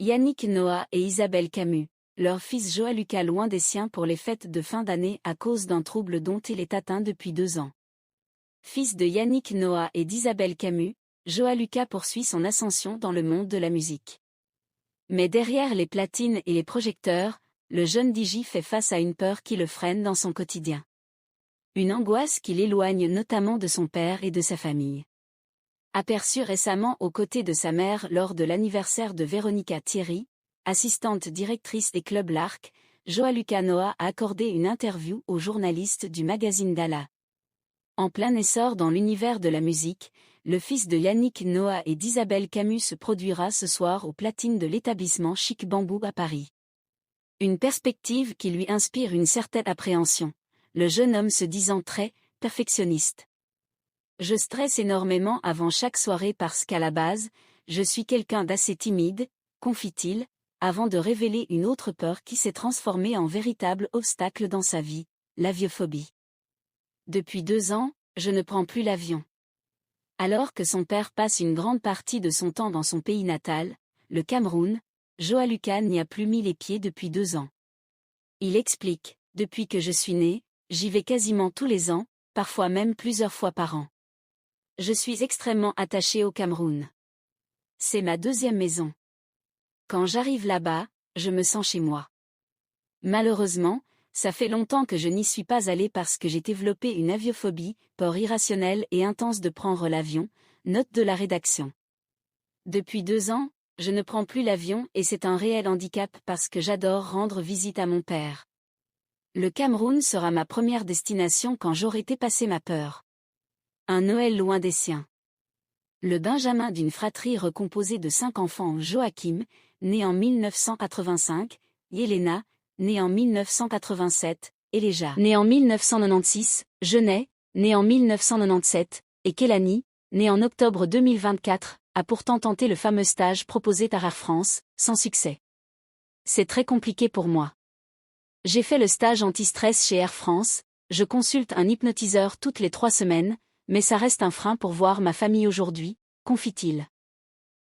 Yannick Noah et Isabelle Camus, leur fils Joa-Lucas loin des siens pour les fêtes de fin d'année à cause d'un trouble dont il est atteint depuis 2 ans. Fils de Yannick Noah et d'Isabelle Camus, Joa-Lucas poursuit son ascension dans le monde de la musique. Mais derrière les platines et les projecteurs, le jeune DJ fait face à une peur qui le freine dans son quotidien. Une angoisse qui l'éloigne notamment de son père et de sa famille. Aperçu récemment aux côtés de sa mère lors de l'anniversaire de Véronica Thierry, assistante directrice des clubs L'Arc, Joa-Lucas Noah a accordé une interview aux journalistes du magazine Dala. En plein essor dans l'univers de la musique, le fils de Yannick Noah et d'Isabelle Camus se produira ce soir aux platines de l'établissement Chic Bambou à Paris. Une perspective qui lui inspire une certaine appréhension, le jeune homme se disant très perfectionniste. Je stresse énormément avant chaque soirée parce qu'à la base, je suis quelqu'un d'assez timide, confie-t-il, avant de révéler une autre peur qui s'est transformée en véritable obstacle dans sa vie, l'aviophobie. Depuis 2 ans, je ne prends plus l'avion. Alors que son père passe une grande partie de son temps dans son pays natal, le Cameroun, Joa-Lucas n'y a plus mis les pieds depuis 2 ans. Il explique, depuis que je suis né, j'y vais quasiment tous les ans, parfois même plusieurs fois par an. Je suis extrêmement attaché au Cameroun. C'est ma 2e maison. Quand j'arrive là-bas, je me sens chez moi. Malheureusement, ça fait longtemps que je n'y suis pas allé parce que j'ai développé une aviophobie, peur irrationnelle et intense de prendre l'avion, note de la rédaction. Depuis 2 ans, je ne prends plus l'avion et c'est un réel handicap parce que j'adore rendre visite à mon père. Le Cameroun sera ma première destination quand j'aurai dépassé ma peur. Un Noël loin des siens. Le benjamin d'une fratrie recomposée de 5 enfants, Joachim, né en 1985, Yelena, né en 1987, Eleja, né en 1996, Genet, né en 1997, et Kelani, né en octobre 2024, a pourtant tenté le fameux stage proposé par Air France, sans succès. C'est très compliqué pour moi. J'ai fait le stage anti-stress chez Air France, je consulte un hypnotiseur toutes les 3 semaines, mais ça reste un frein pour voir ma famille aujourd'hui, confie-t-il.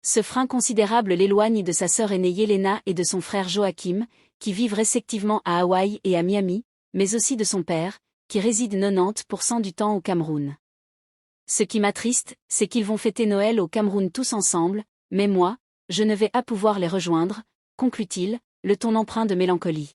Ce frein considérable l'éloigne de sa sœur aînée Yelena et de son frère Joachim, qui vivent respectivement à Hawaï et à Miami, mais aussi de son père, qui réside 90% du temps au Cameroun. Ce qui m'attriste, c'est qu'ils vont fêter Noël au Cameroun tous ensemble, mais moi, je ne vais pas pouvoir les rejoindre, conclut-il, le ton empreint de mélancolie.